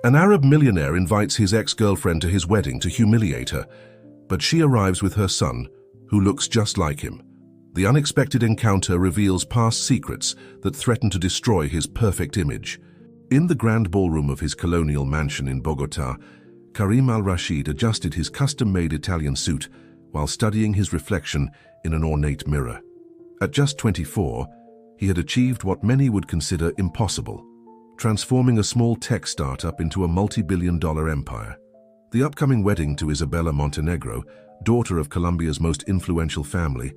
An Arab millionaire invites his ex-girlfriend to his wedding to humiliate her, but she arrives with her son, who looks just like him. The unexpected encounter reveals past secrets that threaten to destroy his perfect image. In the grand ballroom of his colonial mansion in Bogota, Karim al-Rashid adjusted his custom-made Italian suit while studying his reflection in an ornate mirror. At just 24, he had achieved what many would consider impossible, transforming a small tech startup into a multi-billion-dollar empire. The upcoming wedding to Isabella Montenegro, daughter of Colombia's most influential family,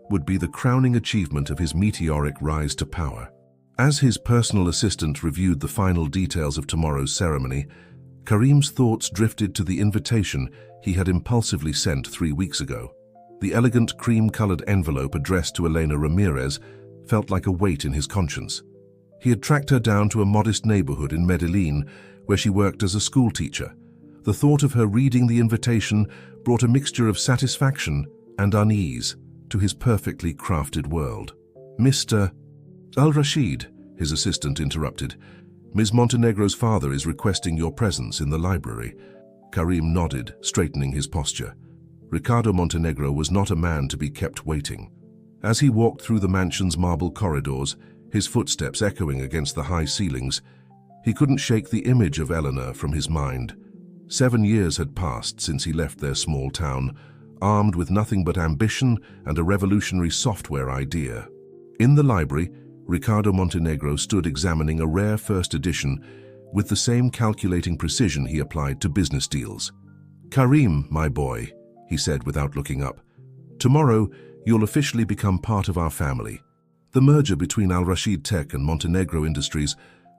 would be the crowning achievement of his meteoric rise to power. As his personal assistant reviewed the final details of tomorrow's ceremony, Karim's thoughts drifted to the invitation he had impulsively sent 3 weeks ago. The elegant cream-colored envelope addressed to Elena Ramirez felt like a weight in his conscience. He had tracked her down to a modest neighborhood in Medellin, where she worked as a schoolteacher. The thought of her reading the invitation brought a mixture of satisfaction and unease to his perfectly crafted world. "Mr. Al-Rashid," his assistant interrupted, "Ms. Montenegro's father is requesting your presence in the library." Karim nodded, straightening his posture. Ricardo Montenegro was not a man to be kept waiting. As he walked through the mansion's marble corridors, his footsteps echoing against the high ceilings, he couldn't shake the image of Eleanor from his mind. 7 years had passed since he left their small town, armed with nothing but ambition and a revolutionary software idea. In the library, Ricardo Montenegro stood examining a rare first edition with the same calculating precision he applied to business deals. "Karim, my boy," he said without looking up, "tomorrow you'll officially become part of our family. The merger between Al-Rashid Tech and Montenegro Industries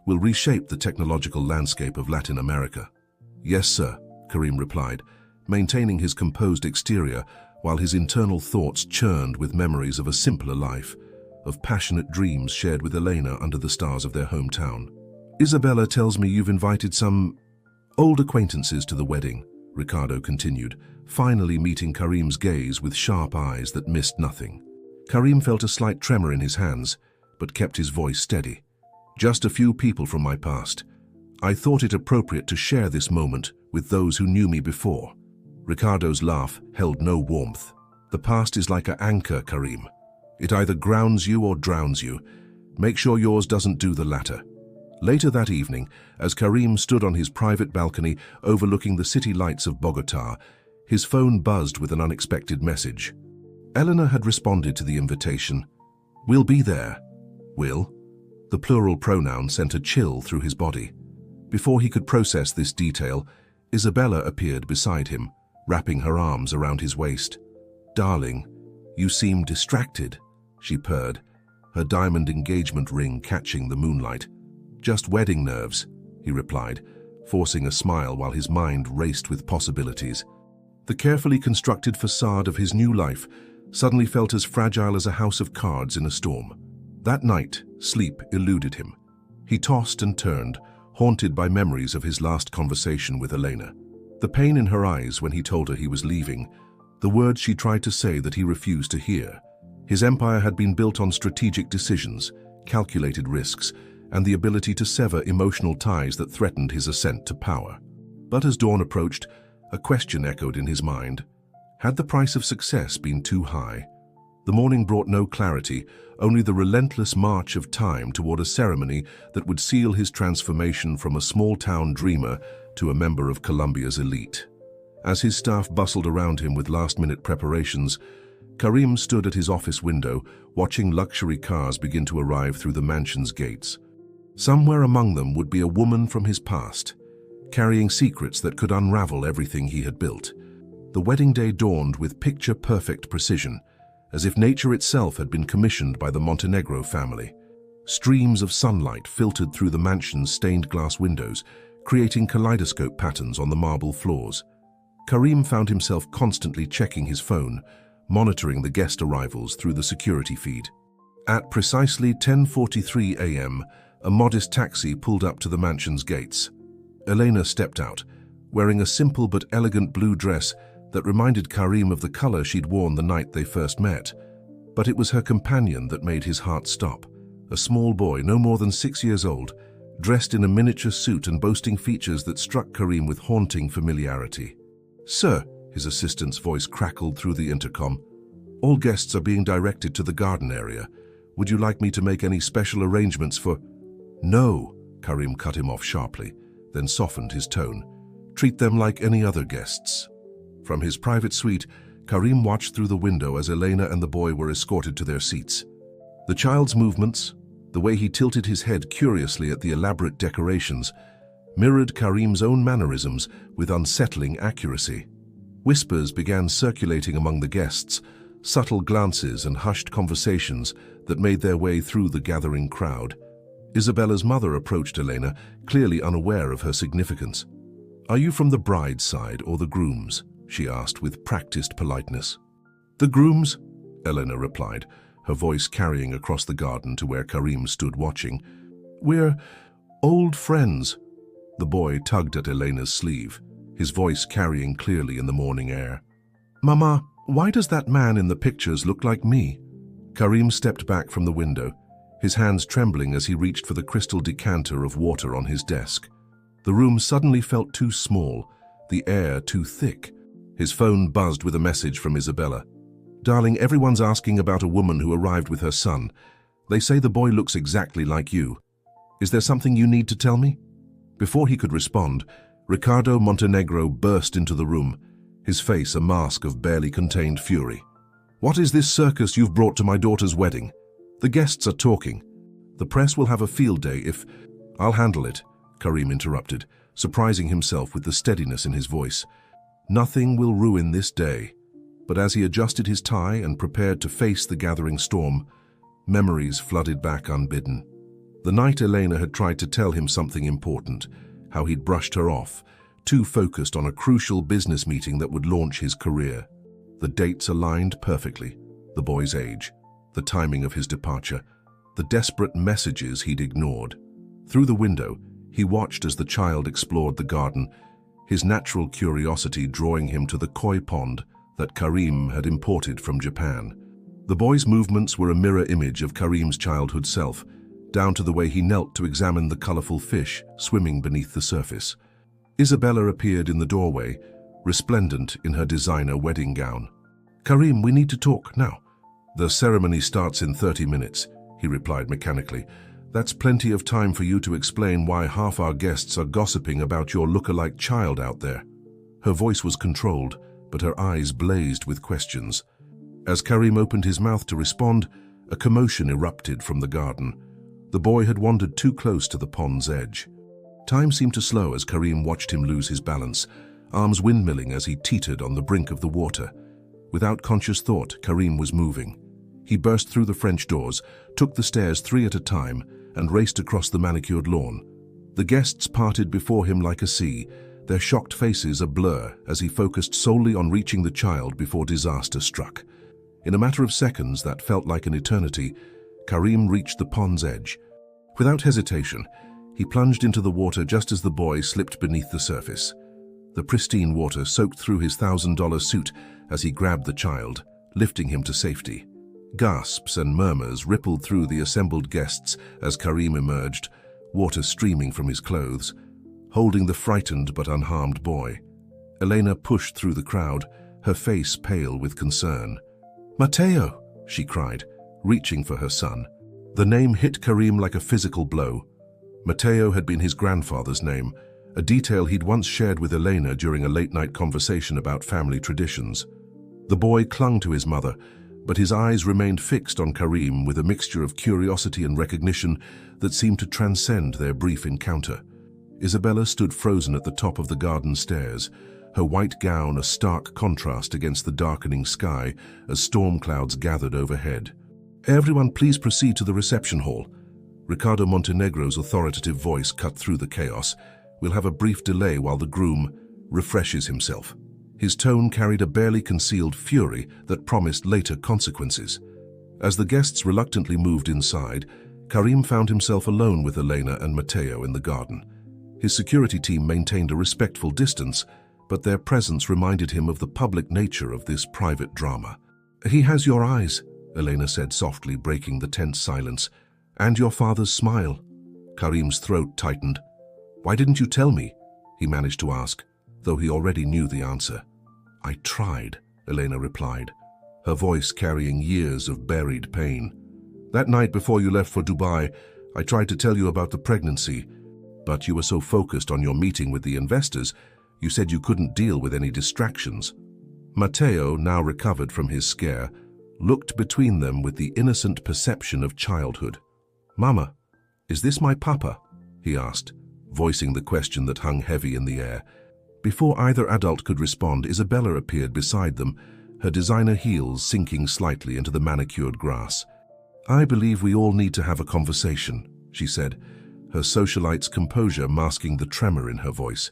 will reshape the technological landscape of Latin America." "Yes, sir," Karim replied, maintaining his composed exterior while his internal thoughts churned with memories of a simpler life, of passionate dreams shared with Elena under the stars of their hometown. "Isabella tells me you've invited some old acquaintances to the wedding," Ricardo continued, finally meeting Karim's gaze with sharp eyes that missed nothing. Karim felt a slight tremor in his hands, but kept his voice steady. "Just a few people from my past. I thought it appropriate to share this moment with those who knew me before." Ricardo's laugh held no warmth. "The past is like an anchor, Karim. It either grounds you or drowns you. Make sure yours doesn't do the latter." Later that evening, as Karim stood on his private balcony overlooking the city lights of Bogota, his phone buzzed with an unexpected message. Eleanor had responded to the invitation. "We'll be there." "Will?" The plural pronoun sent a chill through his body. Before he could process this detail, Isabella appeared beside him, wrapping her arms around his waist. "Darling, you seem distracted," she purred, her diamond engagement ring catching the moonlight. "Just wedding nerves," he replied, forcing a smile while his mind raced with possibilities. The carefully constructed facade of his new life suddenly felt as fragile as a house of cards in a storm. That night, sleep eluded him. He tossed and turned, haunted by memories of his last conversation with Elena. The pain in her eyes when he told her he was leaving, the words she tried to say that he refused to hear. His empire had been built on strategic decisions, calculated risks, and the ability to sever emotional ties that threatened his ascent to power. But as dawn approached, a question echoed in his mind. Had the price of success been too high? The morning brought no clarity, only the relentless march of time toward a ceremony that would seal his transformation from a small-town dreamer to a member of Colombia's elite. As his staff bustled around him with last-minute preparations, Karim stood at his office window, watching luxury cars begin to arrive through the mansion's gates. Somewhere among them would be a woman from his past, carrying secrets that could unravel everything he had built. The wedding day dawned with picture-perfect precision, as if nature itself had been commissioned by the Montenegro family. Streams of sunlight filtered through the mansion's stained glass windows, creating kaleidoscope patterns on the marble floors. Karim found himself constantly checking his phone, monitoring the guest arrivals through the security feed. At precisely 10:43 a.m., a modest taxi pulled up to the mansion's gates. Elena stepped out, wearing a simple but elegant blue dress that reminded Karim of the color she'd worn the night they first met. But it was her companion that made his heart stop, a small boy no more than 6 years old, dressed in a miniature suit and boasting features that struck Karim with haunting familiarity. "Sir," his assistant's voice crackled through the intercom, "all guests are being directed to the garden area. Would you like me to make any special arrangements for—" "No," Karim cut him off sharply, then softened his tone. "Treat them like any other guests." From his private suite, Karim watched through the window as Elena and the boy were escorted to their seats. The child's movements, the way he tilted his head curiously at the elaborate decorations, mirrored Karim's own mannerisms with unsettling accuracy. Whispers began circulating among the guests, subtle glances and hushed conversations that made their way through the gathering crowd. Isabella's mother approached Elena, clearly unaware of her significance. "Are you from the bride's side or the groom's?" she asked with practiced politeness. "The groom's," Elena replied, her voice carrying across the garden to where Karim stood watching. "We're old friends." The boy tugged at Elena's sleeve, his voice carrying clearly in the morning air. "Mama, why does that man in the pictures look like me?" Karim stepped back from the window, his hands trembling as he reached for the crystal decanter of water on his desk. The room suddenly felt too small, the air too thick. His phone buzzed with a message from Isabella. "Darling, everyone's asking about a woman who arrived with her son. They say the boy looks exactly like you. Is there something you need to tell me?" Before he could respond, Ricardo Montenegro burst into the room, his face a mask of barely contained fury. "What is this circus you've brought to my daughter's wedding? The guests are talking. The press will have a field day if—" "I'll handle it," Karim interrupted, surprising himself with the steadiness in his voice. "Nothing will ruin this day." But as he adjusted his tie and prepared to face the gathering storm, memories flooded back unbidden. The night Elena had tried to tell him something important, how he'd brushed her off, too focused on a crucial business meeting that would launch his career. The dates aligned perfectly, the boy's age, the timing of his departure, the desperate messages he'd ignored. Through the window, he watched as the child explored the garden, his natural curiosity drawing him to the koi pond that Karim had imported from Japan. The boy's movements were a mirror image of Karim's childhood self, down to the way he knelt to examine the colorful fish swimming beneath the surface. Isabella appeared in the doorway, resplendent in her designer wedding gown. "Karim, we need to talk now." "The ceremony starts in 30 minutes, he replied mechanically. "That's plenty of time for you to explain why half our guests are gossiping about your look-alike child out there." Her voice was controlled, but her eyes blazed with questions. As Karim opened his mouth to respond, a commotion erupted from the garden. The boy had wandered too close to the pond's edge. Time seemed to slow as Karim watched him lose his balance, arms windmilling as he teetered on the brink of the water. Without conscious thought, Karim was moving. He burst through the French doors, took the stairs 3 at a time, and raced across the manicured lawn. The guests parted before him like a sea, their shocked faces a blur as he focused solely on reaching the child before disaster struck. In a matter of seconds that felt like an eternity, Karim reached the pond's edge. Without hesitation, he plunged into the water just as the boy slipped beneath the surface. The pristine water soaked through his $1,000 suit as he grabbed the child, lifting him to safety. Gasps and murmurs rippled through the assembled guests as Karim emerged, water streaming from his clothes, holding the frightened but unharmed boy. Elena pushed through the crowd, her face pale with concern. "Matteo!" she cried, reaching for her son. The name hit Karim like a physical blow. Matteo had been his grandfather's name, a detail he'd once shared with Elena during a late-night conversation about family traditions. The boy clung to his mother, but his eyes remained fixed on Karim with a mixture of curiosity and recognition that seemed to transcend their brief encounter. Isabella stood frozen at the top of the garden stairs, her white gown a stark contrast against the darkening sky as storm clouds gathered overhead. "Everyone please proceed to the reception hall." Ricardo Montenegro's authoritative voice cut through the chaos. "We'll have a brief delay while the groom refreshes himself." His tone carried a barely concealed fury that promised later consequences. As the guests reluctantly moved inside, Karim found himself alone with Elena and Matteo in the garden. His security team maintained a respectful distance, but their presence reminded him of the public nature of this private drama. "He has your eyes," Elena said softly, breaking the tense silence. "And your father's smile." Karim's throat tightened. "Why didn't you tell me?" he managed to ask, though he already knew the answer. "I tried," Elena replied, her voice carrying years of buried pain. "That night before you left for Dubai, I tried to tell you about the pregnancy, but you were so focused on your meeting with the investors, you said you couldn't deal with any distractions." Matteo, now recovered from his scare, looked between them with the innocent perception of childhood. "Mama, is this my papa?" he asked, voicing the question that hung heavy in the air. Before either adult could respond, Isabella appeared beside them, her designer heels sinking slightly into the manicured grass. "I believe we all need to have a conversation," she said, her socialite's composure masking the tremor in her voice.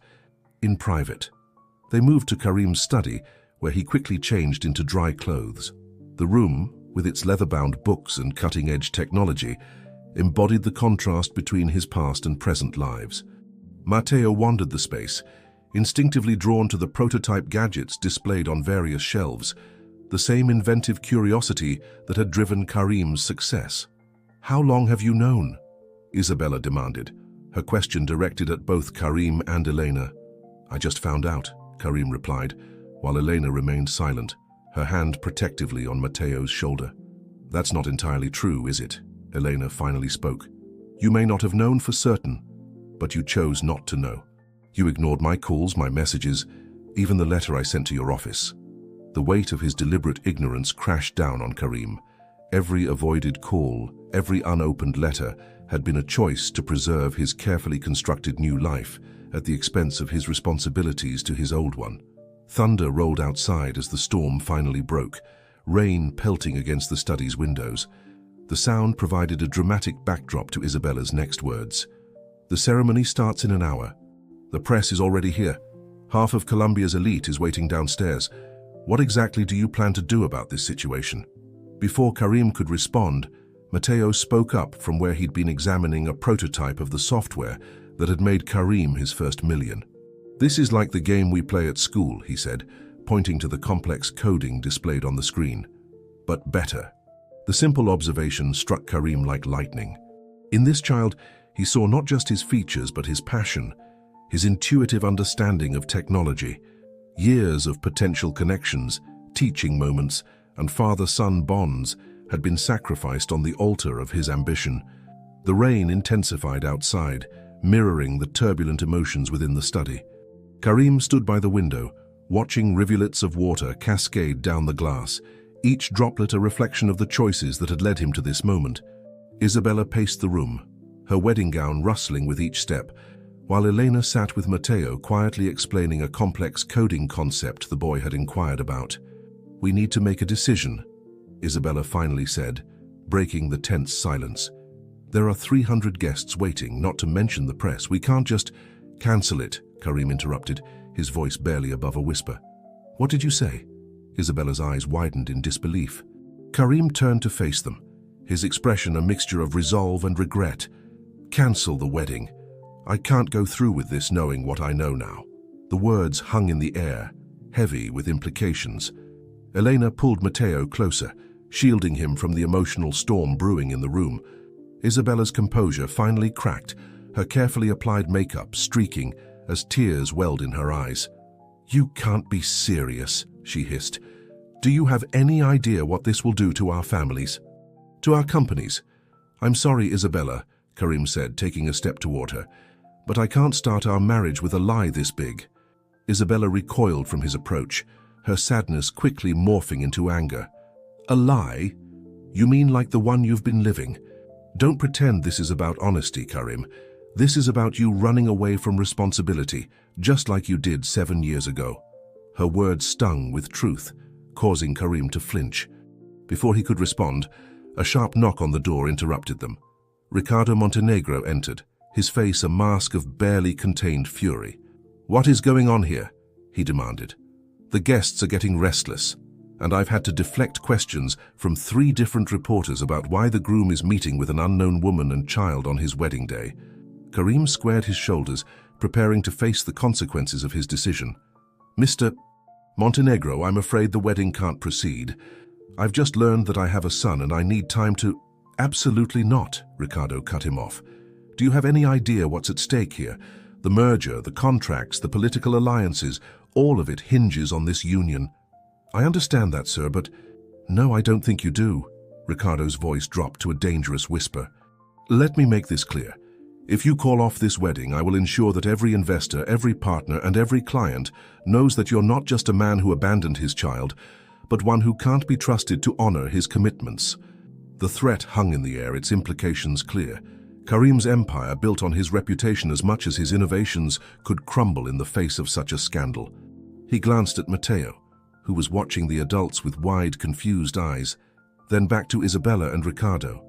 "In private." They moved to Karim's study, where he quickly changed into dry clothes. The room, with its leather-bound books and cutting-edge technology, embodied the contrast between his past and present lives. Matteo wandered the space, instinctively drawn to the prototype gadgets displayed on various shelves, the same inventive curiosity that had driven Karim's success. "How long have you known?" Isabella demanded, her question directed at both Karim and Elena. "I just found out," Karim replied, while Elena remained silent, her hand protectively on Matteo's shoulder. "That's not entirely true, is it?" Elena finally spoke. "You may not have known for certain, but you chose not to know. You ignored my calls, my messages, even the letter I sent to your office." The weight of his deliberate ignorance crashed down on Karim. Every avoided call, every unopened letter had been a choice to preserve his carefully constructed new life at the expense of his responsibilities to his old one. Thunder rolled outside as the storm finally broke, rain pelting against the study's windows. The sound provided a dramatic backdrop to Isabella's next words. "The ceremony starts in an hour. The press is already here. Half of Colombia's elite is waiting downstairs. What exactly do you plan to do about this situation?" Before Karim could respond, Matteo spoke up from where he'd been examining a prototype of the software that had made Karim his first million. "This is like the game we play at school," he said, pointing to the complex coding displayed on the screen. "But better." The simple observation struck Karim like lightning. In this child, he saw not just his features but his passion, his intuitive understanding of technology. Years of potential connections, teaching moments, and father-son bonds had been sacrificed on the altar of his ambition. The rain intensified outside, mirroring the turbulent emotions within the study. Karim stood by the window, watching rivulets of water cascade down the glass, each droplet a reflection of the choices that had led him to this moment. Isabella paced the room, her wedding gown rustling with each step, while Elena sat with Matteo quietly explaining a complex coding concept the boy had inquired about. "We need to make a decision," Isabella finally said, breaking the tense silence. "There are 300 guests waiting, not to mention the press. We can't just—" "Cancel it," Karim interrupted, his voice barely above a whisper. "What did you say?" Isabella's eyes widened in disbelief. Karim turned to face them, his expression a mixture of resolve and regret. "Cancel the wedding. I can't go through with this knowing what I know now." The words hung in the air, heavy with implications. Elena pulled Matteo closer, shielding him from the emotional storm brewing in the room. Isabella's composure finally cracked, her carefully applied makeup streaking as tears welled in her eyes. "You can't be serious," she hissed. "Do you have any idea what this will do to our families? To our companies?" "I'm sorry, Isabella," Karim said, taking a step toward her, "but I can't start our marriage with a lie this big." Isabella recoiled from his approach, her sadness quickly morphing into anger. "A lie? You mean like the one you've been living? Don't pretend this is about honesty, Karim. This is about you running away from responsibility, just like you did 7 years ago." Her words stung with truth, causing Karim to flinch. Before he could respond, a sharp knock on the door interrupted them. Ricardo Montenegro entered, his face a mask of barely contained fury. "What is going on here?" he demanded. "The guests are getting restless, and I've had to deflect questions from 3 different reporters about why the groom is meeting with an unknown woman and child on his wedding day." Karim squared his shoulders, preparing to face the consequences of his decision. "Mr. Montenegro, I'm afraid the wedding can't proceed. I've just learned that I have a son and I need time to—" "Absolutely not," Ricardo cut him off. "Do Do you have any idea what's at stake here? The merger, the contracts, the political alliances, all of it hinges on this union. I understand that, sir, but no, I don't think you do. Ricardo's voice dropped to a dangerous whisper. Let me make this clear. If you call off this wedding, I will ensure that every investor, every partner, and every client knows that you're not just a man who abandoned his child, but one who can't be trusted to honor his commitments. The threat hung in the air, its implications clear. Karim's empire, built on his reputation as much as his innovations, could crumble in the face of such a scandal. He glanced at Matteo, who was watching the adults with wide, confused eyes, then back to Isabella and Ricardo.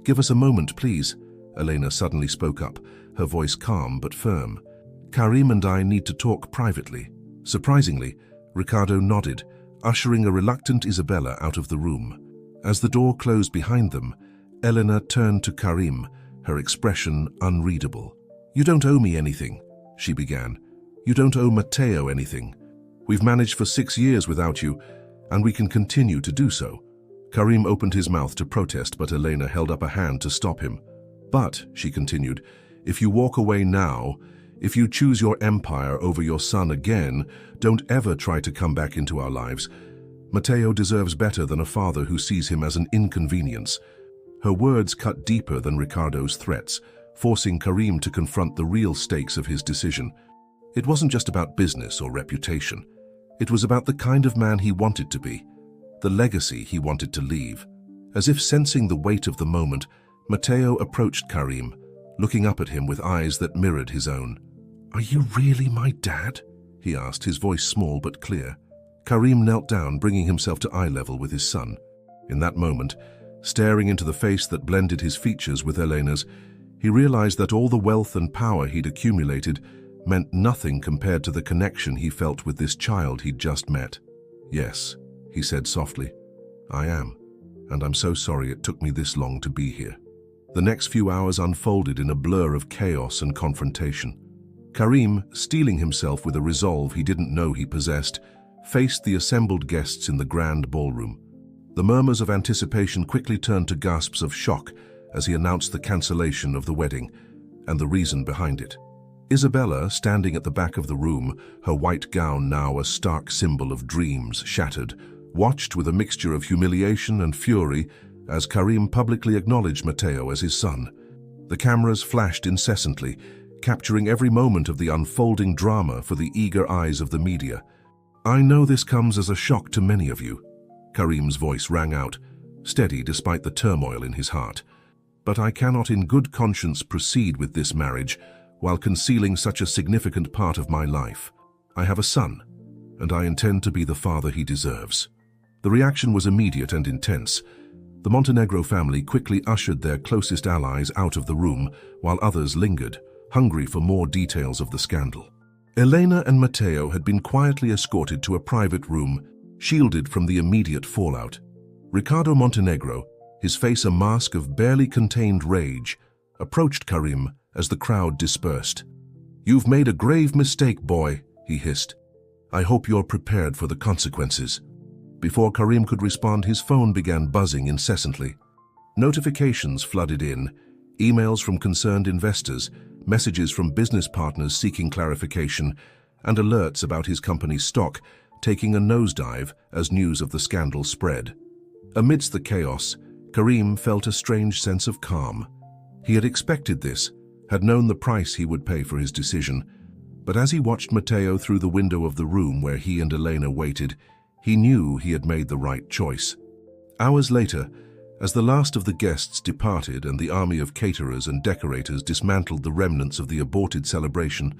"Give us a moment, please," Elena suddenly spoke up, her voice calm but firm. "Karim and I need to talk privately." Surprisingly, Ricardo nodded, ushering a reluctant Isabella out of the room. As the door closed behind them, Elena turned to Karim, her expression unreadable. "You don't owe me anything," she began. "You don't owe Matteo anything. We've managed for 6 years without you, and we can continue to do so." Karim opened his mouth to protest, but Elena held up a hand to stop him. "But," she continued, "if you walk away now, if you choose your empire over your son again, don't ever try to come back into our lives. Matteo deserves better than a father who sees him as an inconvenience." Her words cut deeper than Ricardo's threats, forcing Karim to confront the real stakes of his decision. It wasn't just about business or reputation. It was about the kind of man he wanted to be, the legacy he wanted to leave. As if sensing the weight of the moment, Matteo approached Karim, looking up at him with eyes that mirrored his own. "Are you really my dad?" he asked, his voice small but clear. Karim knelt down, bringing himself to eye level with his son. In that moment, staring into the face that blended his features with Elena's, he realized that all the wealth and power he'd accumulated meant nothing compared to the connection he felt with this child he'd just met. "Yes," he said softly, "I am, and I'm so sorry it took me this long to be here." The next few hours unfolded in a blur of chaos and confrontation. Karim, steeling himself with a resolve he didn't know he possessed, faced the assembled guests in the grand ballroom. The murmurs of anticipation quickly turned to gasps of shock as he announced the cancellation of the wedding and the reason behind it. Isabella, standing at the back of the room, her white gown now a stark symbol of dreams shattered, watched with a mixture of humiliation and fury as Karim publicly acknowledged Matteo as his son. The cameras flashed incessantly, capturing every moment of the unfolding drama for the eager eyes of the media. "I know this comes as a shock to many of you," Karim's voice rang out, steady despite the turmoil in his heart. "But I cannot in good conscience proceed with this marriage while concealing such a significant part of my life. I have a son, and I intend to be the father he deserves." The reaction was immediate and intense. The Montenegro family quickly ushered their closest allies out of the room, while others lingered, hungry for more details of the scandal. Elena and Matteo had been quietly escorted to a private room, shielded from the immediate fallout. Ricardo Montenegro, his face a mask of barely contained rage, approached Karim as the crowd dispersed. "You've made a grave mistake, boy," he hissed. "I hope you're prepared for the consequences." Before Karim could respond, his phone began buzzing incessantly. Notifications flooded in, emails from concerned investors, messages from business partners seeking clarification, and alerts about his company's stock taking a nosedive as news of the scandal spread. Amidst the chaos, Karim felt a strange sense of calm. He had expected this, had known the price he would pay for his decision, but as he watched Matteo through the window of the room where he and Elena waited, he knew he had made the right choice. Hours later, as the last of the guests departed and the army of caterers and decorators dismantled the remnants of the aborted celebration,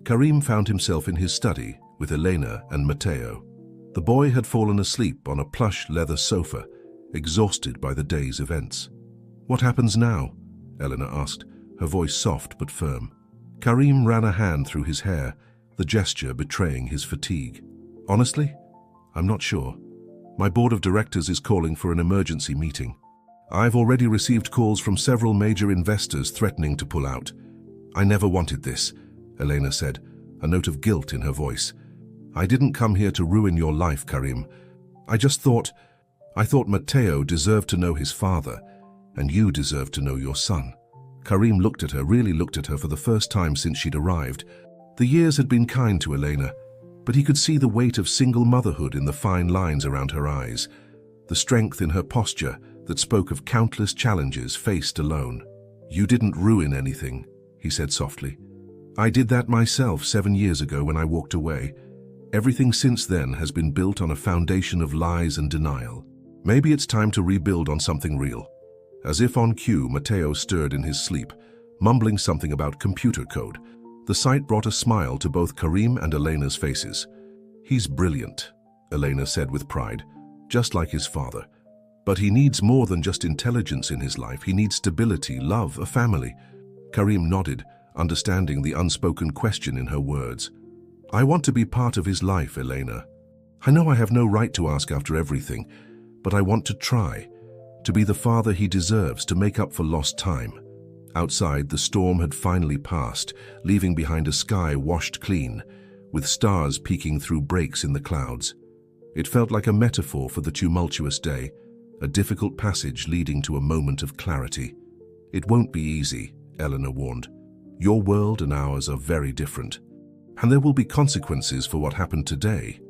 Karim found himself in his study with Elena and Matteo. The boy had fallen asleep on a plush leather sofa, exhausted by the day's events. "What happens now?" Elena asked, her voice soft but firm. Karim ran a hand through his hair, the gesture betraying his fatigue. "Honestly, I'm not sure. My board of directors is calling for an emergency meeting. I've already received calls from several major investors threatening to pull out. I never wanted this," Elena said, a note of guilt in her voice. "I didn't come here to ruin your life, Karim. I thought Matteo deserved to know his father, and you deserved to know your son." Karim looked at her, really looked at her for the first time since she'd arrived. The years had been kind to Elena, but he could see the weight of single motherhood in the fine lines around her eyes, the strength in her posture that spoke of countless challenges faced alone. "You didn't ruin anything," he said softly. "I did that myself 7 years ago when I walked away. Everything since then has been built on a foundation of lies and denial. Maybe it's time to rebuild on something real." As if on cue, Matteo stirred in his sleep, mumbling something about computer code. The sight brought a smile to both Karim and Elena's faces. "He's brilliant," Elena said with pride, "just like his father. But he needs more than just intelligence in his life. He needs stability, love, a family." Karim nodded, understanding the unspoken question in her words. "I want to be part of his life, Elena. I know I have no right to ask after everything, but I want to try, to be the father he deserves, to make up for lost time." Outside, the storm had finally passed, leaving behind a sky washed clean, with stars peeking through breaks in the clouds. It felt like a metaphor for the tumultuous day, a difficult passage leading to a moment of clarity. "It won't be easy," Eleanor warned. "Your world and ours are very different, and there will be consequences for what happened today."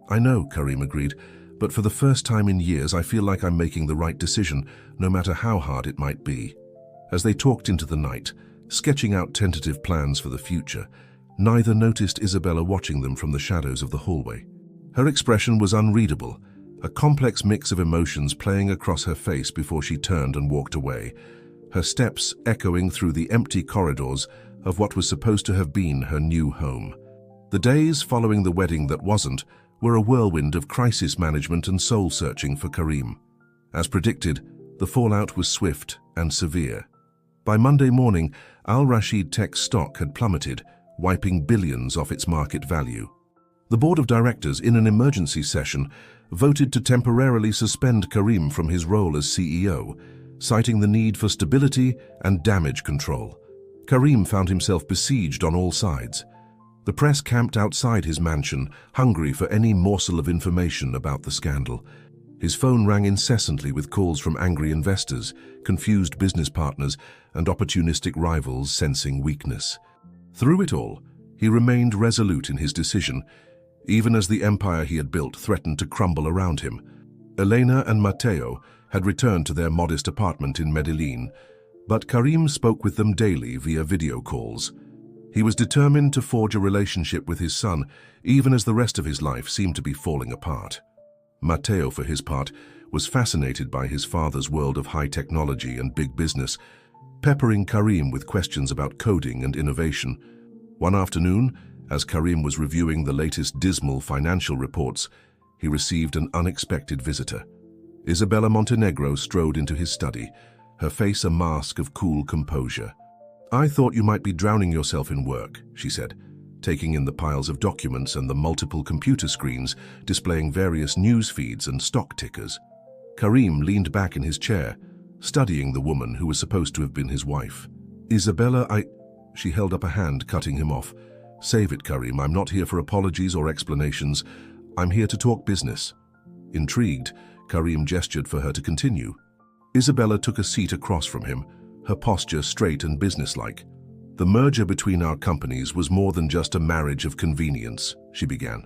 "I know," Karim agreed, "but for the first time in years I feel like I'm making the right decision, no matter how hard it might be." As they talked into the night, sketching out tentative plans for the future, neither noticed Isabella watching them from the shadows of the hallway. Her expression was unreadable, a complex mix of emotions playing across her face before she turned and walked away, her steps echoing through the empty corridors of what was supposed to have been her new home. The days following the wedding that wasn't were a whirlwind of crisis management and soul-searching for Karim. As predicted, the fallout was swift and severe. By Monday morning, Al Rashid Tech's stock had plummeted, wiping billions off its market value. The board of directors, in an emergency session, voted to temporarily suspend Karim from his role as CEO, citing the need for stability and damage control. Karim found himself besieged on all sides. The press camped outside his mansion, hungry for any morsel of information about the scandal. His phone rang incessantly with calls from angry investors, confused business partners, and opportunistic rivals sensing weakness. Through it all, he remained resolute in his decision, even as the empire he had built threatened to crumble around him. Elena and Matteo had returned to their modest apartment in Medellin, but Karim spoke with them daily via video calls. He was determined to forge a relationship with his son, even as the rest of his life seemed to be falling apart. Matteo, for his part, was fascinated by his father's world of high technology and big business, peppering Karim with questions about coding and innovation. One afternoon, as Karim was reviewing the latest dismal financial reports, he received an unexpected visitor. Isabella Montenegro strode into his study, her face a mask of cool composure. "I thought you might be drowning yourself in work," she said, taking in the piles of documents and the multiple computer screens displaying various news feeds and stock tickers. Karim leaned back in his chair, studying the woman who was supposed to have been his wife. "Isabella, She held up a hand, cutting him off. "Save it, Karim. I'm not here for apologies or explanations. I'm here to talk business." Intrigued, Karim gestured for her to continue. Isabella took a seat across from him, her posture straight and businesslike. "The merger between our companies was more than just a marriage of convenience," she began.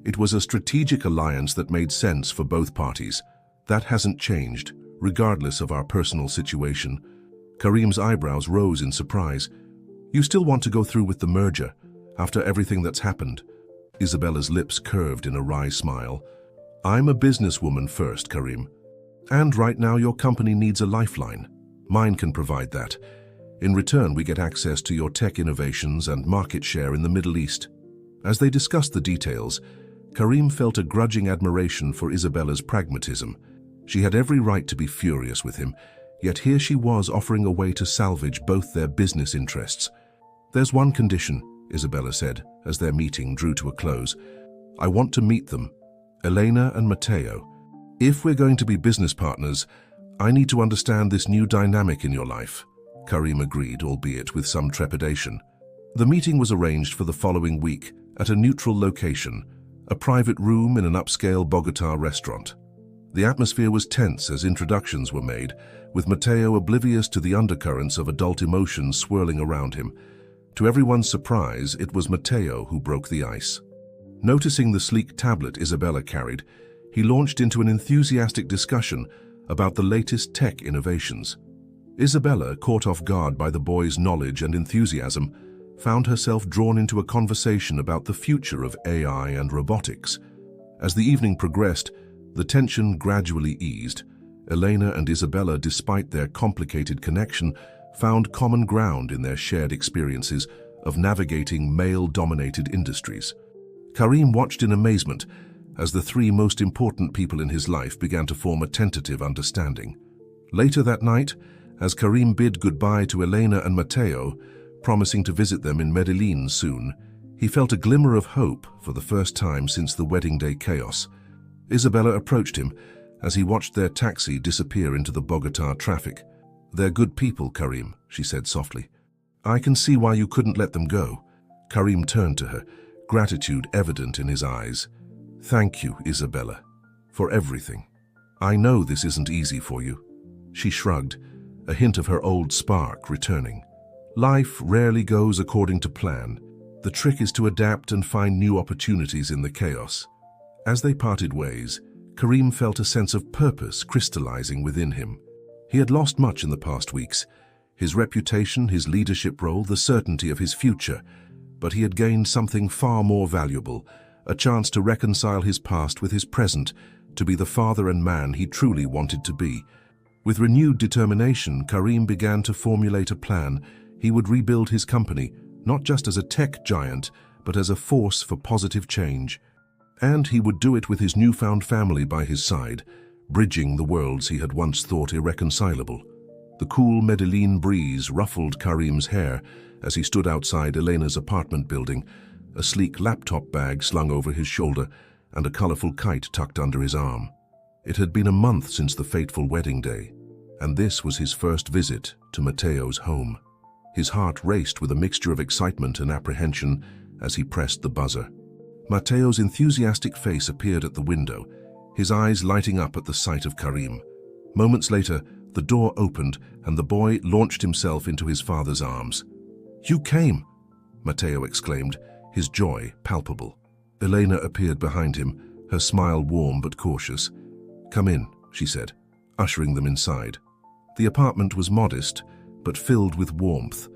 "It was a strategic alliance that made sense for both parties. That hasn't changed, regardless of our personal situation." Karim's eyebrows rose in surprise. "You still want to go through with the merger, after everything that's happened?" Isabella's lips curved in a wry smile. "I'm a businesswoman first, Karim. And right now your company needs a lifeline. Mine can provide that. In return, we get access to your tech innovations and market share in the Middle East." As they discussed the details, Karim felt a grudging admiration for Isabella's pragmatism. She had every right to be furious with him, yet here she was offering a way to salvage both their business interests. "There's one condition," Isabella said, as their meeting drew to a close. "I want to meet them, Elena and Matteo. If we're going to be business partners, I need to understand this new dynamic in your life." Karim agreed, albeit with some trepidation. The meeting was arranged for the following week at a neutral location, a private room in an upscale Bogotá restaurant. The atmosphere was tense as introductions were made, with Matteo oblivious to the undercurrents of adult emotions swirling around him. To everyone's surprise, it was Matteo who broke the ice. Noticing the sleek tablet Isabella carried, he launched into an enthusiastic discussion about the latest tech innovations. Isabella, caught off guard by the boy's knowledge and enthusiasm, found herself drawn into a conversation about the future of AI and robotics. As the evening progressed, the tension gradually eased. Elena and Isabella, despite their complicated connection, found common ground in their shared experiences of navigating male-dominated industries. Karim watched in amazement as the three most important people in his life began to form a tentative understanding. Later that night, as Karim bid goodbye to Elena and Matteo, promising to visit them in Medellin soon, he felt a glimmer of hope for the first time since the wedding day chaos. Isabella approached him as he watched their taxi disappear into the Bogotá traffic. "They're good people, Karim," she said softly. "I can see why you couldn't let them go." Karim turned to her, gratitude evident in his eyes. "Thank you, Isabella, for everything. I know this isn't easy for you." She shrugged, a hint of her old spark returning. Life rarely goes according to plan. The trick is to adapt and find new opportunities in the chaos. As they parted ways, Karim felt a sense of purpose crystallizing within him. He had lost much in the past weeks: his reputation, his leadership role, the certainty of his future. But he had gained something far more valuable, a chance to reconcile his past with his present, to be the father and man he truly wanted to be. With renewed determination, Karim began to formulate a plan. He would rebuild his company, not just as a tech giant, but as a force for positive change. And he would do it with his newfound family by his side, bridging the worlds he had once thought irreconcilable. The cool Medellin breeze ruffled Karim's hair as he stood outside Elena's apartment building, a sleek laptop bag slung over his shoulder and a colorful kite tucked under his arm. It had been a month since the fateful wedding day, and this was his first visit to Matteo's home. His heart raced with a mixture of excitement and apprehension as he pressed the buzzer. Matteo's enthusiastic face appeared at the window, his eyes lighting up at the sight of Karim. Moments later, the door opened and the boy launched himself into his father's arms. "You came!" Matteo exclaimed, his joy palpable. Elena appeared behind him, her smile warm but cautious. "Come in," she said, ushering them inside. The apartment was modest, but filled with warmth.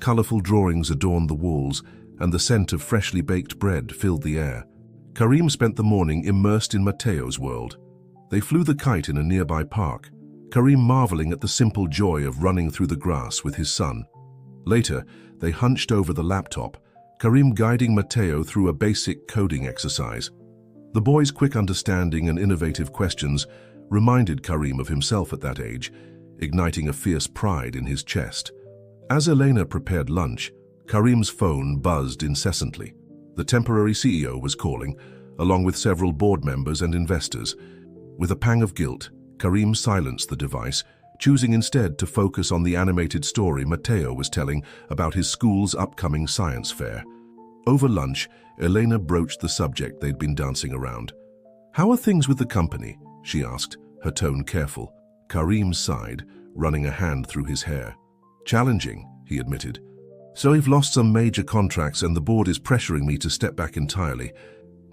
Colorful drawings adorned the walls, and the scent of freshly baked bread filled the air. Karim spent the morning immersed in Matteo's world. They flew the kite in a nearby park, Karim marveling at the simple joy of running through the grass with his son. Later, they hunched over the laptop, Karim guiding Matteo through a basic coding exercise. The boy's quick understanding and innovative questions reminded Karim of himself at that age, igniting a fierce pride in his chest. As Elena prepared lunch, Karim's phone buzzed incessantly. The temporary CEO was calling, along with several board members and investors. With a pang of guilt, Karim silenced the device, choosing instead to focus on the animated story Matteo was telling about his school's upcoming science fair. Over lunch, Elena broached the subject they'd been dancing around. "How are things with the company?" she asked, her tone careful. Karim sighed, running a hand through his hair. "Challenging," he admitted. "So we've lost some major contracts and the board is pressuring me to step back entirely.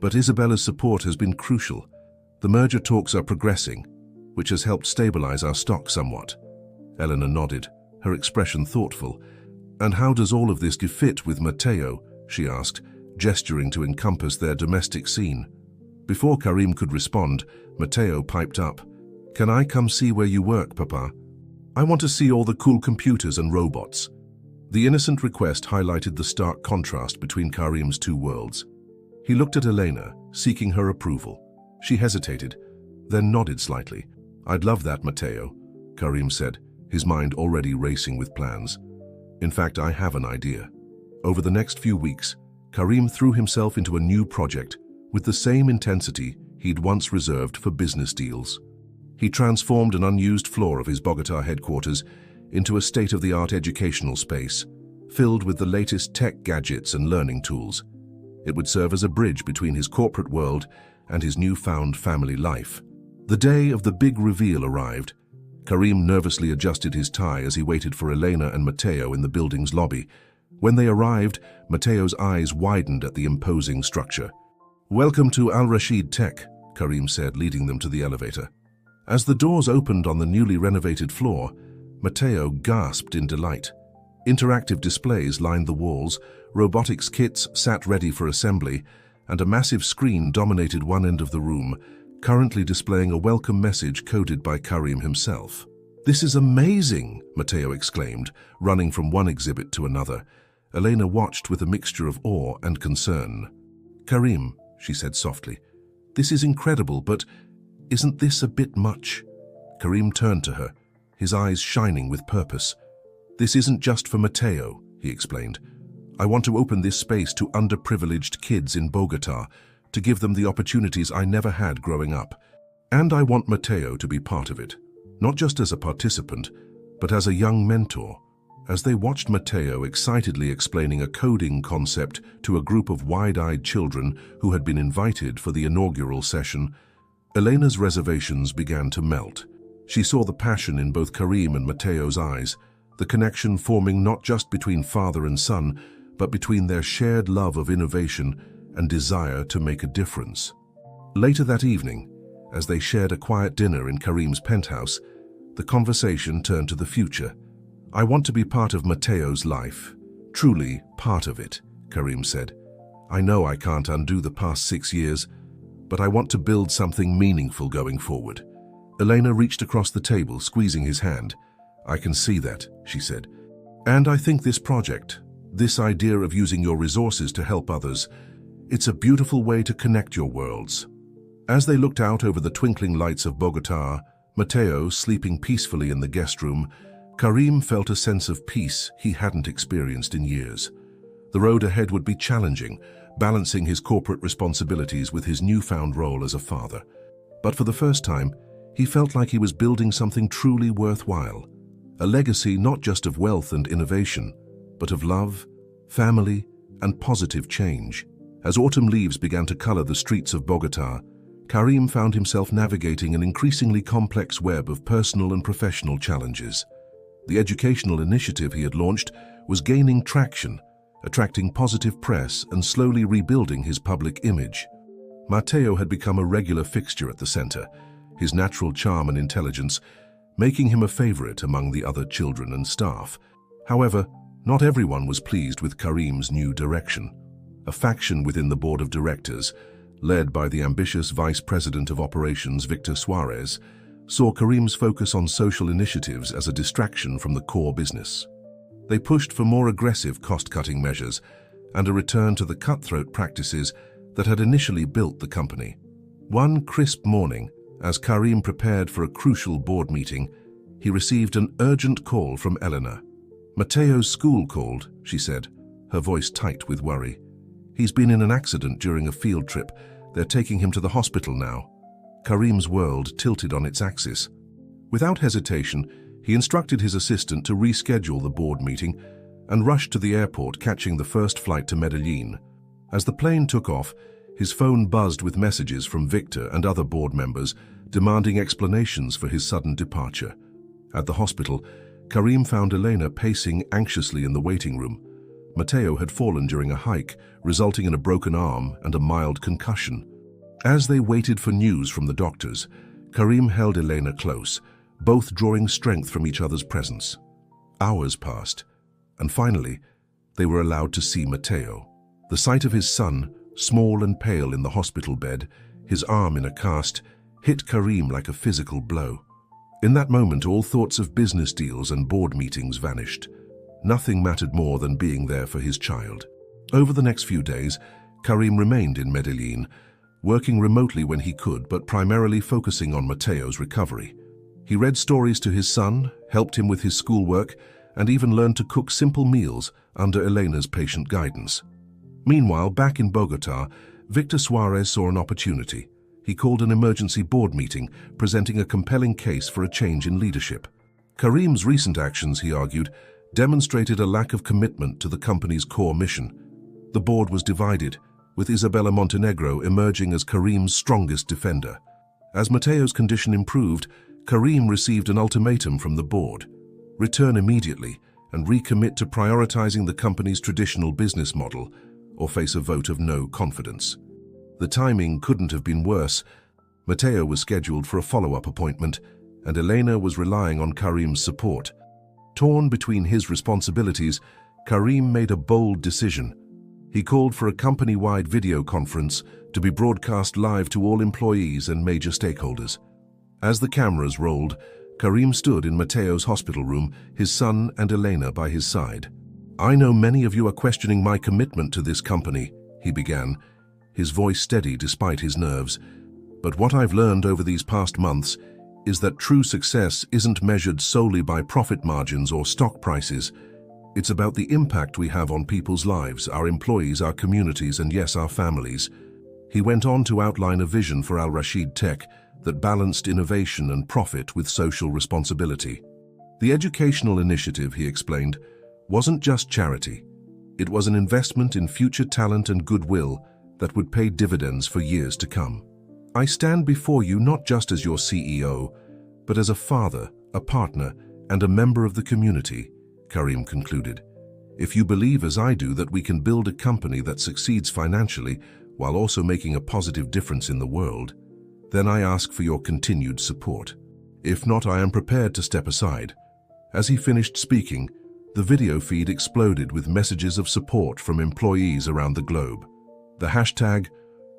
But Isabella's support has been crucial. The merger talks are progressing, which has helped stabilize our stock somewhat." Elena nodded, her expression thoughtful. "And how does all of this fit with Matteo?" she asked, gesturing to encompass their domestic scene. Before Karim could respond, Matteo piped up. "Can I come see where you work, Papa? I want to see all the cool computers and robots." The innocent request highlighted the stark contrast between Karim's two worlds. He looked at Elena, seeking her approval. She hesitated, then nodded slightly. "I'd love that, Matteo," Karim said, his mind already racing with plans. "In fact, I have an idea." Over the next few weeks, Karim threw himself into a new project with the same intensity he'd once reserved for business deals. He transformed an unused floor of his Bogotá headquarters into a state-of-the-art educational space, filled with the latest tech gadgets and learning tools. It would serve as a bridge between his corporate world and his newfound family life. The day of the big reveal arrived. Karim nervously adjusted his tie as he waited for Elena and Matteo in the building's lobby. When they arrived, Matteo's eyes widened at the imposing structure. "Welcome to Al Rashid Tech," Karim said, leading them to the elevator. As the doors opened on the newly renovated floor, Matteo gasped in delight. Interactive displays lined the walls, robotics kits sat ready for assembly, and a massive screen dominated one end of the room, currently displaying a welcome message coded by Karim himself. "This is amazing," Matteo exclaimed, running from one exhibit to another. Elena watched with a mixture of awe and concern. "Karim," she said softly, "this is incredible, but isn't this a bit much?" Karim turned to her, his eyes shining with purpose. "This isn't just for Matteo," he explained. "I want to open this space to underprivileged kids in Bogotá, to give them the opportunities I never had growing up. And I want Matteo to be part of it, not just as a participant, but as a young mentor." As they watched Matteo excitedly explaining a coding concept to a group of wide-eyed children who had been invited for the inaugural session, Elena's reservations began to melt. She saw the passion in both Karim and Matteo's eyes, the connection forming not just between father and son, but between their shared love of innovation and desire to make a difference. Later that evening, as they shared a quiet dinner in Karim's penthouse, the conversation turned to the future. "I want to be part of Matteo's life, truly part of it," Karim said. "I know I can't undo the past 6 years, but I want to build something meaningful going forward." Elena reached across the table, squeezing his hand. "I can see that," she said. "And I think this project, this idea of using your resources to help others, it's a beautiful way to connect your worlds." As they looked out over the twinkling lights of Bogotá, Matteo sleeping peacefully in the guest room, Karim felt a sense of peace he hadn't experienced in years. The road ahead would be challenging, balancing his corporate responsibilities with his newfound role as a father. But for the first time, he felt like he was building something truly worthwhile, a legacy not just of wealth and innovation, but of love, family, and positive change. As autumn leaves began to color the streets of Bogotá, Karim found himself navigating an increasingly complex web of personal and professional challenges. The educational initiative he had launched was gaining traction, attracting positive press and slowly rebuilding his public image. Matteo had become a regular fixture at the center, his natural charm and intelligence making him a favorite among the other children and staff. However, not everyone was pleased with Karim's new direction. A faction within the board of directors, led by the ambitious vice president of operations Victor Suarez, saw Karim's focus on social initiatives as a distraction from the core business. They pushed for more aggressive cost-cutting measures and a return to the cutthroat practices that had initially built the company. One crisp morning, as Karim prepared for a crucial board meeting, he received an urgent call from Elena. "Matteo's school called," she said, her voice tight with worry. "He's been in an accident during a field trip. They're taking him to the hospital now." Karim's world tilted on its axis. Without hesitation, he instructed his assistant to reschedule the board meeting and rushed to the airport, catching the first flight to Medellin. As the plane took off, his phone buzzed with messages from Victor and other board members demanding explanations for his sudden departure. At the hospital, Karim found Elena pacing anxiously in the waiting room. Matteo had fallen during a hike, resulting in a broken arm and a mild concussion. As they waited for news from the doctors, Karim held Elena close, both drawing strength from each other's presence. Hours passed, and finally, they were allowed to see Matteo. The sight of his son, small and pale in the hospital bed, his arm in a cast, hit Karim like a physical blow. In that moment, all thoughts of business deals and board meetings vanished. Nothing mattered more than being there for his child. Over the next few days, Karim remained in Medellin, working remotely when he could, but primarily focusing on Matteo's recovery. He read stories to his son, helped him with his schoolwork, and even learned to cook simple meals under Elena's patient guidance. Meanwhile, back in Bogotá, Victor Suarez saw an opportunity. He called an emergency board meeting, presenting a compelling case for a change in leadership. Karim's recent actions, he argued, demonstrated a lack of commitment to the company's core mission. The board was divided, with Isabella Montenegro emerging as Karim's strongest defender. As Mateo's condition improved, Karim received an ultimatum from the board: return immediately and recommit to prioritizing the company's traditional business model, or face a vote of no confidence. The timing couldn't have been worse. Mateo was scheduled for a follow-up appointment, and Elena was relying on Karim's support. Torn between his responsibilities, Karim made a bold decision. He called for a company-wide video conference to be broadcast live to all employees and major stakeholders. As the cameras rolled, Karim stood in Mateo's hospital room, his son and Elena by his side. "I know many of you are questioning my commitment to this company," he began, his voice steady despite his nerves. "But what I've learned over these past months is that true success isn't measured solely by profit margins or stock prices. It's about the impact we have on people's lives, our employees, our communities, and yes, our families." He went on to outline a vision for Al Rashid Tech that balanced innovation and profit with social responsibility. The educational initiative, he explained, wasn't just charity. It was an investment in future talent and goodwill that would pay dividends for years to come. "I stand before you not just as your CEO, but as a father, a partner, and a member of the community," Karim concluded. "If you believe, as I do, that we can build a company that succeeds financially while also making a positive difference in the world, then I ask for your continued support. If not, I am prepared to step aside." As he finished speaking, the video feed exploded with messages of support from employees around the globe. The hashtag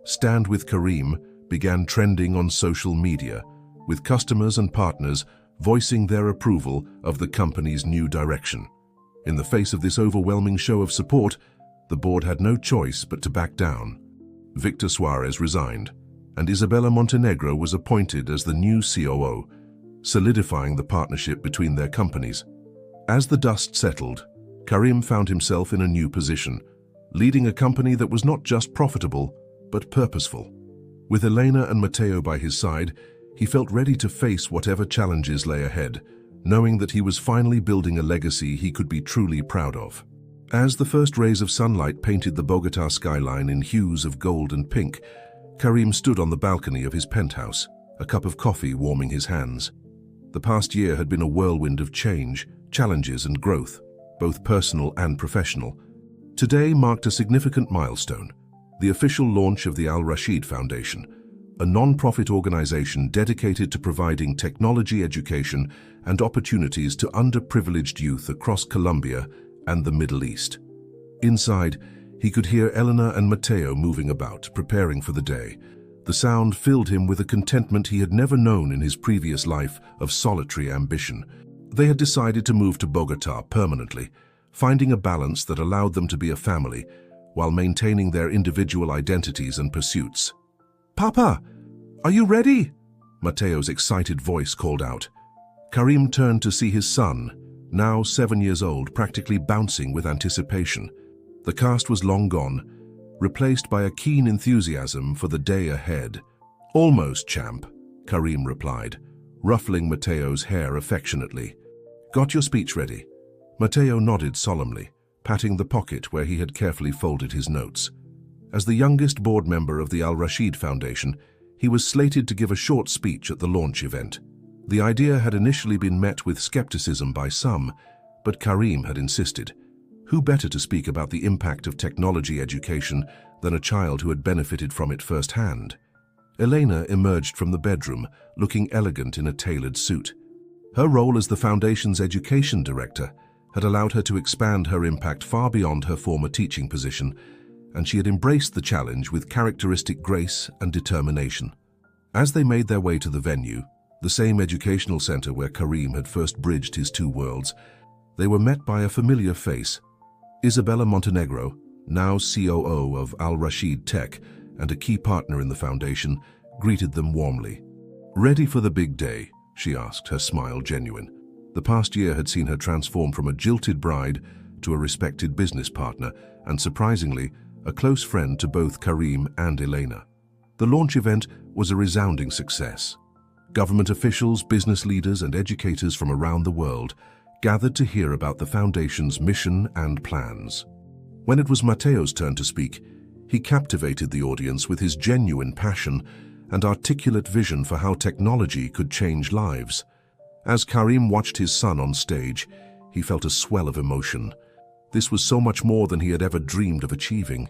#StandWithKarim began trending on social media, with customers and partners voicing their approval of the company's new direction. In the face of this overwhelming show of support, the board had no choice but to back down. Victor Suarez resigned, and Isabella Montenegro was appointed as the new COO, solidifying the partnership between their companies. As the dust settled, Karim found himself in a new position, leading a company that was not just profitable, but purposeful. With Elena and Mateo by his side, he felt ready to face whatever challenges lay ahead, knowing that he was finally building a legacy he could be truly proud of. As the first rays of sunlight painted the Bogotá skyline in hues of gold and pink, Karim stood on the balcony of his penthouse, a cup of coffee warming his hands. The past year had been a whirlwind of change, challenges, and growth, both personal and professional. Today marked a significant milestone: the official launch of the Al Rashid Foundation, a non-profit organization dedicated to providing technology education and opportunities to underprivileged youth across Colombia and the Middle East. Inside, he could hear Elena and Mateo moving about, preparing for the day. The sound filled him with a contentment he had never known in his previous life of solitary ambition. They had decided to move to Bogotá permanently, finding a balance that allowed them to be a family while maintaining their individual identities and pursuits. "Papa, are you ready?" Mateo's excited voice called out. Karim turned to see his son, now 7 years old, practically bouncing with anticipation. The cast was long gone, replaced by a keen enthusiasm for the day ahead. "Almost, champ," Karim replied, ruffling Mateo's hair affectionately. "Got your speech ready?" Mateo nodded solemnly, patting the pocket where he had carefully folded his notes. As the youngest board member of the Al Rashid Foundation, he was slated to give a short speech at the launch event. The idea had initially been met with skepticism by some, but Karim had insisted. Who better to speak about the impact of technology education than a child who had benefited from it firsthand? Elena emerged from the bedroom, looking elegant in a tailored suit. Her role as the Foundation's education director had allowed her to expand her impact far beyond her former teaching position, and she had embraced the challenge with characteristic grace and determination. As they made their way to the venue, the same educational center where Karim had first bridged his two worlds, they were met by a familiar face. Isabella Montenegro, now COO of Al Rashid Tech and a key partner in the foundation, greeted them warmly. "Ready for the big day?" she asked, her smile genuine. The past year had seen her transform from a jilted bride to a respected business partner and, surprisingly, a close friend to both Karim and Elena. The launch event was a resounding success. Government officials, business leaders, and educators from around the world gathered to hear about the Foundation's mission and plans. When it was Mateo's turn to speak, he captivated the audience with his genuine passion and articulate vision for how technology could change lives. As Karim watched his son on stage, he felt a swell of emotion. This was so much more than he had ever dreamed of achieving.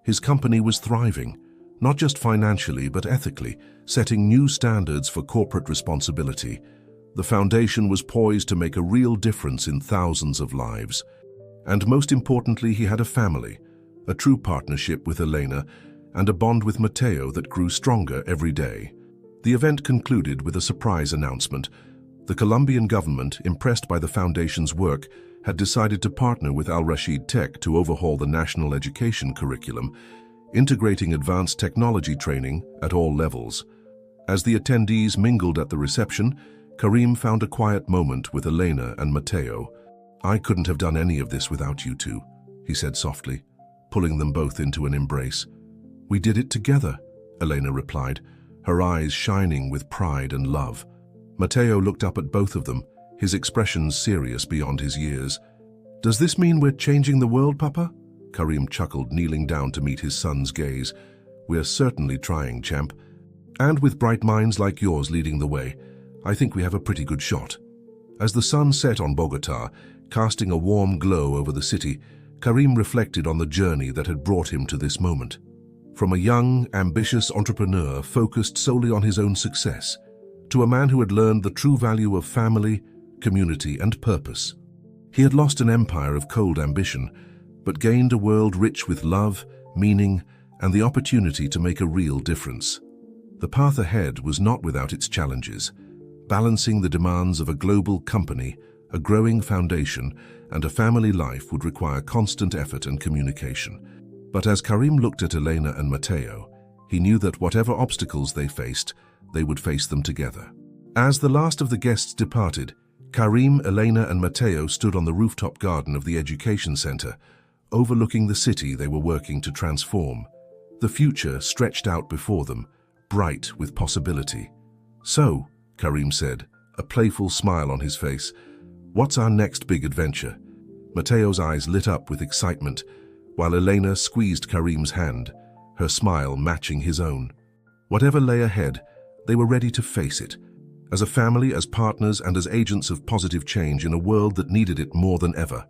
His company was thriving, not just financially but ethically, setting new standards for corporate responsibility. The foundation was poised to make a real difference in thousands of lives. And most importantly, he had a family, a true partnership with Elena, and a bond with Matteo that grew stronger every day. The event concluded with a surprise announcement. The Colombian government, impressed by the foundation's work, had decided to partner with Al Rashid Tech to overhaul the national education curriculum, integrating advanced technology training at all levels. As the attendees mingled at the reception, Karim found a quiet moment with Elena and Matteo. "I couldn't have done any of this without you two," he said softly, pulling them both into an embrace. "We did it together," Elena replied, her eyes shining with pride and love. Matteo looked up at both of them, his expressions serious beyond his years. "Does this mean we're changing the world, Papa?" Karim chuckled, kneeling down to meet his son's gaze. "We're certainly trying, champ. And with bright minds like yours leading the way, I think we have a pretty good shot." As the sun set on Bogota, casting a warm glow over the city, Karim reflected on the journey that had brought him to this moment. From a young, ambitious entrepreneur focused solely on his own success, to a man who had learned the true value of family, community, and purpose. He had lost an empire of cold ambition, but gained a world rich with love, meaning, and the opportunity to make a real difference. The path ahead was not without its challenges. Balancing the demands of a global company, a growing foundation, and a family life would require constant effort and communication. But as Karim looked at Elena and Matteo, he knew that whatever obstacles they faced, they would face them together. As the last of the guests departed, Karim, Elena, and Matteo stood on the rooftop garden of the education center, overlooking the city they were working to transform. The future stretched out before them, bright with possibility. "So," Karim said, a playful smile on his face, "what's our next big adventure?" Matteo's eyes lit up with excitement, while Elena squeezed Karim's hand, her smile matching his own. Whatever lay ahead, they were ready to face it, as a family, as partners, and as agents of positive change in a world that needed it more than ever.